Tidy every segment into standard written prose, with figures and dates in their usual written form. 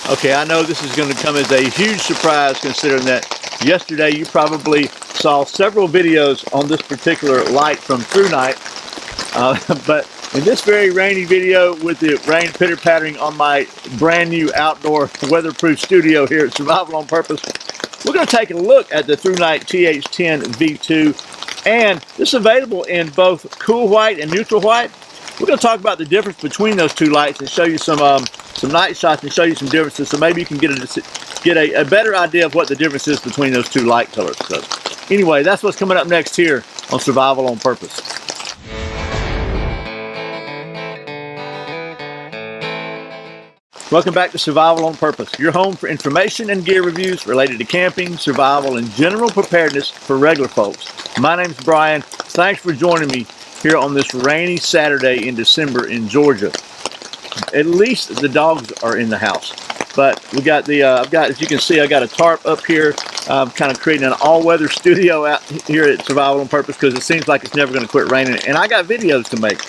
Okay, I know this is going to come as a huge surprise considering that yesterday you probably saw several videos on this particular light from Thrunite, but in this very rainy video with the rain pitter-pattering on my brand new outdoor weatherproof studio here at Survival on Purpose, we're going to take a look at the Thrunite TH10 V2, and this is available in both cool white and neutral white. We're going to talk about the difference between those two lights and show you some night shots and show you some differences, so maybe you can get a better idea of what the difference is between those two light colors. So anyway, that's what's coming up next here on Survival on Purpose. Welcome back to Survival on Purpose, your home for information and gear reviews related to camping, survival, and general preparedness for regular folks. My name's Brian. Thanks for joining me here on this rainy Saturday in December in Georgia. At least the dogs are in the house, but we got the as you can see, I got a tarp up here. I'm kind of creating an all-weather studio out here at Survival on Purpose because it seems like it's never going to quit raining, and I got videos to make.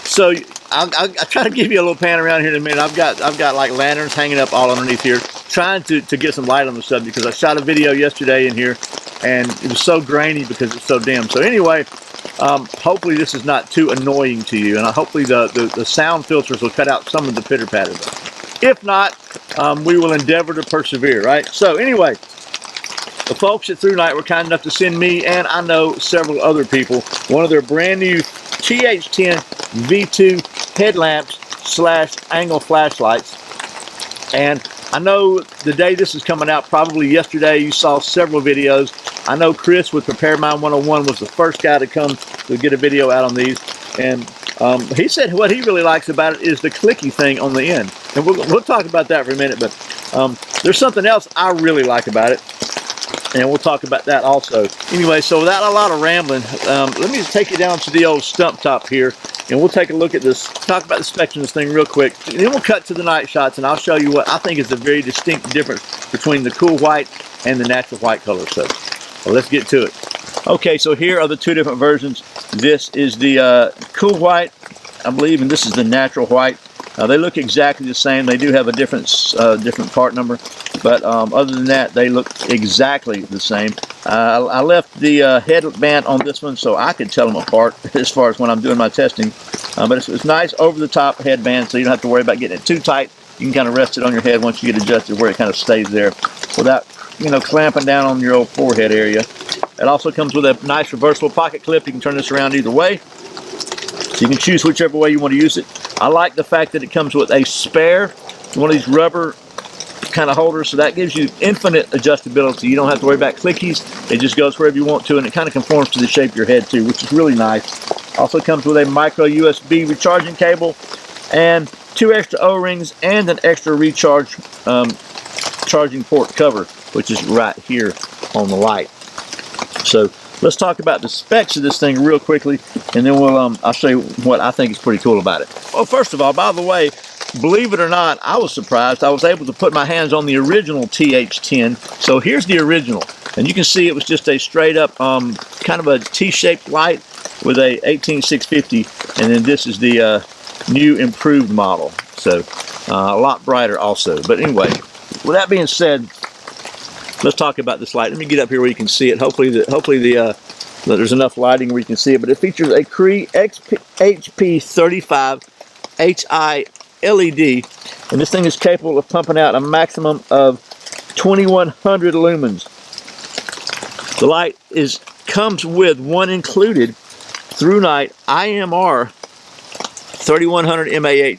So I'll try to give you a little pan around here in a minute. I've got like lanterns hanging up all underneath here, trying to get some light on the subject because I shot a video yesterday in here, and it was so grainy because it's so dim. So anyway, hopefully this is not too annoying to you, and hopefully the sound filters will cut out some of the pitter patter. If not, we will endeavor to persevere, right? So anyway, the folks at Thrunite were kind enough to send me, and I know several other people, one of their brand new TH10 V2 headlamps / angle flashlights. And I know the day this is coming out, probably yesterday, you saw several videos. I know Chris with Prepare Mind 101 was the first guy to come to get a video out on these, and he said what he really likes about it is the clicky thing on the end, and we'll talk about that for a minute. But there's something else I really like about it, and we'll talk about that also. Anyway, so without a lot of rambling, let me take you down to the old stump top here, and we'll take a look at this, talk about the specs of this thing real quick, and then we'll cut to the night shots, and I'll show you what I think is a very distinct difference between the cool white and the natural white color. So let's get to it. Okay, so here are the two different versions. This is the cool white, I believe, and this is the natural white. They look exactly the same. They do have a different part number, but other than that, they look exactly the same. I left the headband on this one so I could tell them apart as far as when I'm doing my testing. But it's nice over-the-top headband, so you don't have to worry about getting it too tight. You can kind of rest it on your head once you get adjusted where it kind of stays there without, you know, clamping down on your old forehead area. It also comes with a nice reversible pocket clip. You can turn this around either way, so you can choose whichever way you want to use it. I like the fact that it comes with a spare, one of these rubber kind of holders, so that gives you infinite adjustability. You don't have to worry about clickies. It just goes wherever you want to, and it kind of conforms to the shape of your head too, which is really nice. Also comes with a micro USB recharging cable and 2 extra O-rings and an extra recharge charging port cover, which is right here on the light. So let's talk about the specs of this thing real quickly, and then I'll show you what I think is pretty cool about it. Well, first of all, by the way, believe it or not, I was surprised. I was able to put my hands on the original TH10. So here's the original, and you can see it was just a straight up kind of a T-shaped light with a 18650, and then this is the new improved model. So a lot brighter also. But anyway, with that being said, let's talk about this light. Let me get up here where you can see it. Hopefully there's enough lighting where you can see it. But it features a Cree HP35 HI LED, and this thing is capable of pumping out a maximum of 2100 lumens. The light comes with one included Thrunite IMR 3100 mAh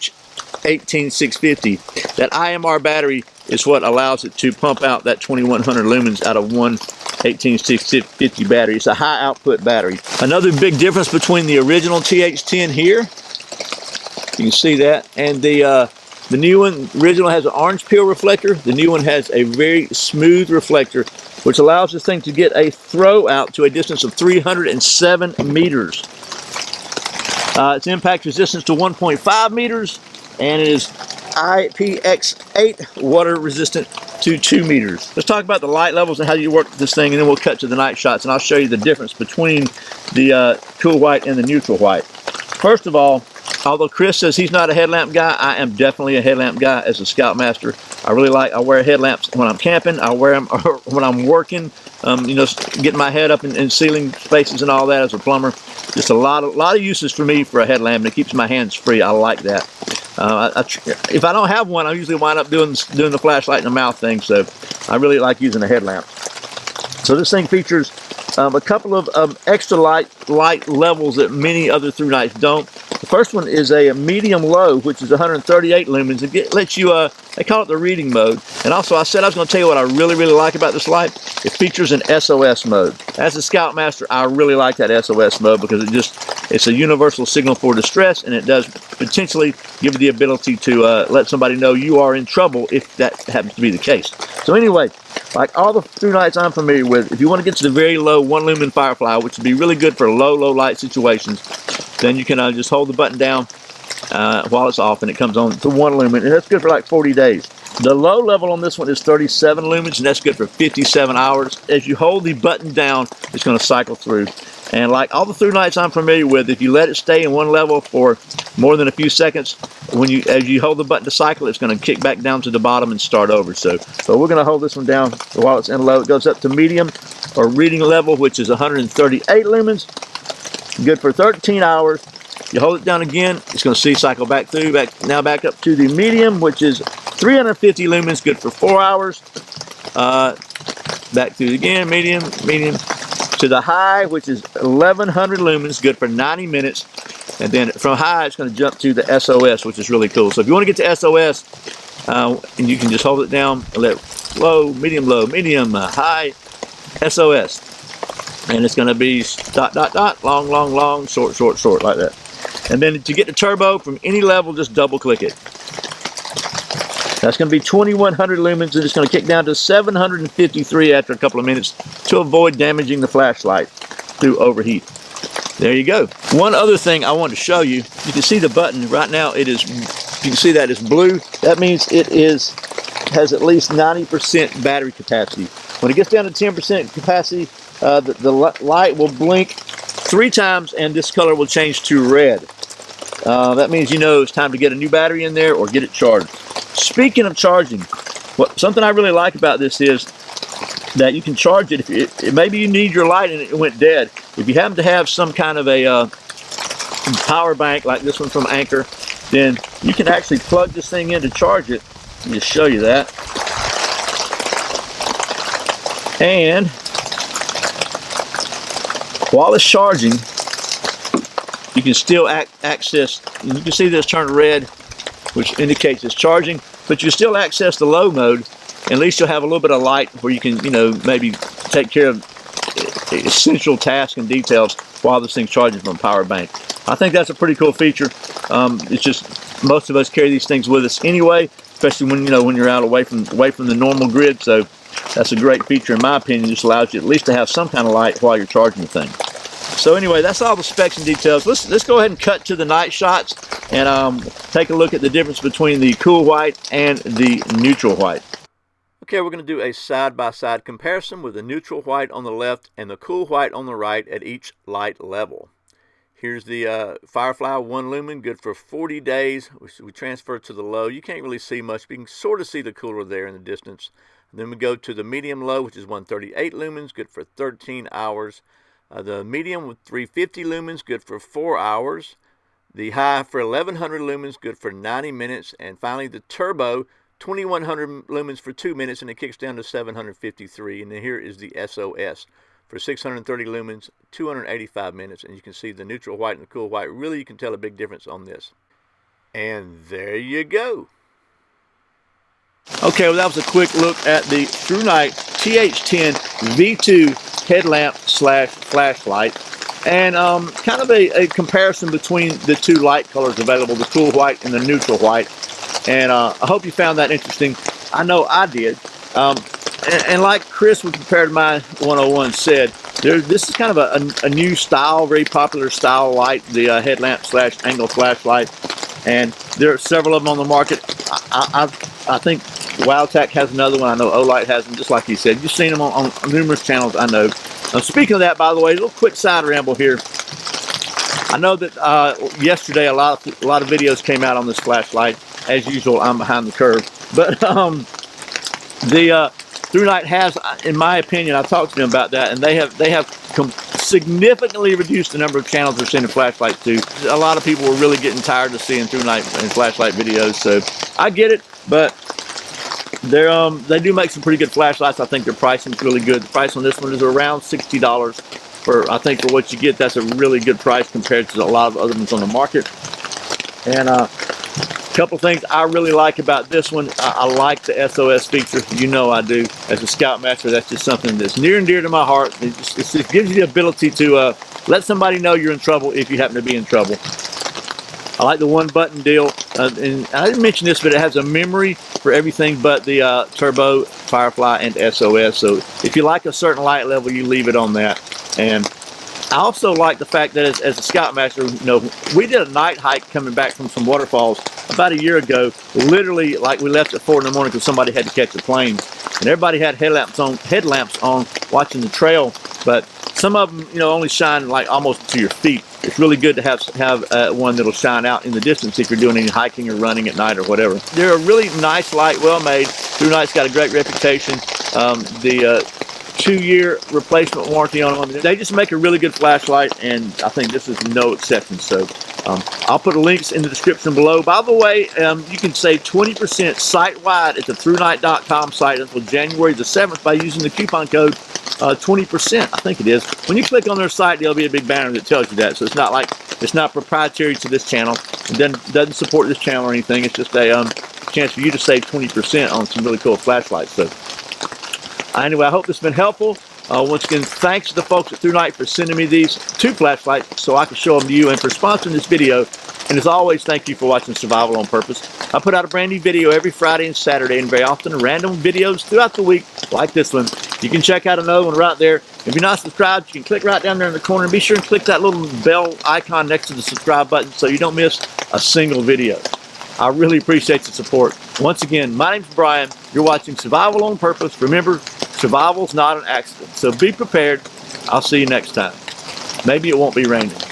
18650. That IMR battery is what allows it to pump out that 2100 lumens out of one 18650 battery. It's a high output battery. Another big difference between the original TH10 here, you can see that, and the new one, the original has an orange peel reflector. The new one has a very smooth reflector, which allows this thing to get a throw out to a distance of 307 meters. Its impact resistance to 1.5 meters, and it is IPX8 water resistant to 2 meters. Let's talk about the light levels and how you work this thing, and then we'll cut to the night shots, and I'll show you the difference between the cool white and the neutral white. First of all, although Chris says he's not a headlamp guy, I am definitely a headlamp guy as a Scoutmaster. I wear headlamps when I'm camping. I wear them when I'm working, you know, getting my head up in ceiling spaces and all that as a plumber. Just a lot of uses for me for a headlamp, and it keeps my hands free. I like that. If I don't have one, I usually wind up doing the flashlight and the mouth thing, so I really like using a headlamp. So this thing features a couple of extra light levels that many other Thrunites don't. The first one is a medium low, which is 138 lumens. It lets you, they call it the reading mode. And also I said I was going to tell you what I really like about this light. It features an SOS mode. As a Scoutmaster, I really like that SOS mode because it's a universal signal for distress, and it does potentially give you the ability to let somebody know you are in trouble if that happens to be the case. So anyway, like all the Thrunites I'm familiar with, if you want to get to the very low 1 lumen firefly, which would be really good for low light situations, then you can just hold the button down while it's off, and it comes on to 1 lumen, and that's good for like 40 days. The low level on this one is 37 lumens, and that's good for 57 hours. As you hold the button down, it's going to cycle through. And like all the Thrunites I'm familiar with, if you let it stay in one level for more than a few seconds, as you hold the button to cycle, it's going to kick back down to the bottom and start over. So we're going to hold this one down while it's in low. It goes up to medium or reading level, which is 138 lumens, good for 13 hours. You hold it down again, it's going to see cycle back through. Now back up to the medium, which is 350 lumens, good for 4 hours. Back through again, medium, to the high, which is 1100 lumens, good for 90 minutes. And then from high, it's going to jump to the SOS, which is really cool. So if you want to get to SOS, and you can just hold it down and let low, medium, high, SOS. And it's going to be dot, long, short, like that. And then to get the turbo from any level, just double click it. That's going to be 2100 lumens, and it's going to kick down to 753 after a couple of minutes to avoid damaging the flashlight through overheat. There you go. One other thing I want to show you, you can see the button right now. You can see that it's blue. That means it has at least 90% battery capacity. When it gets down to 10% capacity, the light will blink 3 times, and this color will change to red. That means you know it's time to get a new battery in there or get it charged. Speaking of charging, something I really like about this is that you can charge it if maybe you need your light and it went dead. If you happen to have some kind of a power bank like this one from Anchor, then you can actually plug this thing in to charge it. Let me just show you that. And while it's charging, you can still access, you can see this turn red, which indicates it's charging, but you still access the low mode. At least you'll have a little bit of light where you can, maybe take care of essential tasks and details while this thing's charging from a power bank. I think that's a pretty cool feature. It's just most of us carry these things with us anyway, especially when you're out away from the normal grid. So that's a great feature in my opinion. It just allows you at least to have some kind of light while you're charging the thing. So anyway, that's all the specs and details. Let's go ahead and cut to the night shots and take a look at the difference between the cool white and the neutral white. Okay, we're going to do a side-by-side comparison with the neutral white on the left and the cool white on the right at each light level. Here's the Firefly 1 lumen, good for 40 days. We transfer to the low. You can't really see much, but you can sort of see the cooler there in the distance. And then we go to the medium low, which is 138 lumens, good for 13 hours. The medium with 350 lumens, good for 4 hours. The high for 1100 lumens, good for 90 minutes. And finally the turbo, 2100 lumens for 2 minutes, and it kicks down to 753. And then here is the SOS for 630 lumens, 285 minutes. And you can see the neutral white and the cool white. Really, you can tell a big difference on this. And there you go. Okay, well, that was a quick look at the Thrunite TH10 V2 headlamp / flashlight, and kind of a comparison between the two light colors available, the cool white and the neutral white. And I hope you found that interesting. I know I did. And like Chris with Compared to My 101 said, this is kind of a new style, very popular style light, the headlamp / angle flashlight. And there are several of them on the market. I think Wildtac has another one. I know Olight has them, just like you said. You've seen them on numerous channels, I know. Speaking of that, by the way, a little quick side ramble here. I know that yesterday a lot of videos came out on this flashlight. As usual, I'm behind the curve, but the Thrunite has, in my opinion, I talked to them about that, and they have significantly reduced the number of channels they're sending flashlights to. A lot of people were really getting tired of seeing Thrunite and flashlight videos, so I get it, but they do make some pretty good flashlights. I think their pricing is really good. The price on this one is around $60. I think for what you get, that's a really good price compared to a lot of other ones on the market. And a couple things I really like about this one. I like the SOS feature. You know I do. As a Scoutmaster, that's just something that's near and dear to my heart. It gives you the ability to let somebody know you're in trouble if you happen to be in trouble. I like the one button deal, and I didn't mention this, but it has a memory for everything but the turbo, firefly, and SOS. So if you like a certain light level, you leave it on that. And I also like the fact that as a Scoutmaster, you know, we did a night hike coming back from some waterfalls about a year ago. Literally, like, we left at 4 in the morning because somebody had to catch a plane, and everybody had headlamps on watching the trail, but some of them, you know, only shine like almost to your feet. It's really good to have one that'll shine out in the distance if you're doing any hiking or running at night or whatever. They're a really nice light, well made. Thrunite's got a great reputation. The 2-year replacement warranty on them. They just make a really good flashlight, and I think this is no exception. So I'll put links in the description below. By the way, you can save 20% site-wide at the Thrunite.com site until January the 7th by using the coupon code 20%, I think it is. When you click on their site, there'll be a big banner that tells you that. So it's not like, it's not proprietary to this channel. It doesn't support this channel or anything. It's just a chance for you to save 20% on some really cool flashlights. So anyway, I hope this has been helpful. Once again, thanks to the folks at Thrunite for sending me these 2 flashlights so I can show them to you, and for sponsoring this video. And as always, thank you for watching Survival on Purpose. I put out a brand new video every Friday and Saturday, and very often random videos throughout the week like this one. You can check out another one right there. If you're not subscribed, you can click right down there in the corner, and be sure and click that little bell icon next to the subscribe button so you don't miss a single video. I really appreciate the support. Once again, my name's Brian. You're watching Survival on Purpose. Remember, survival's not an accident. So be prepared. I'll see you next time. Maybe it won't be raining.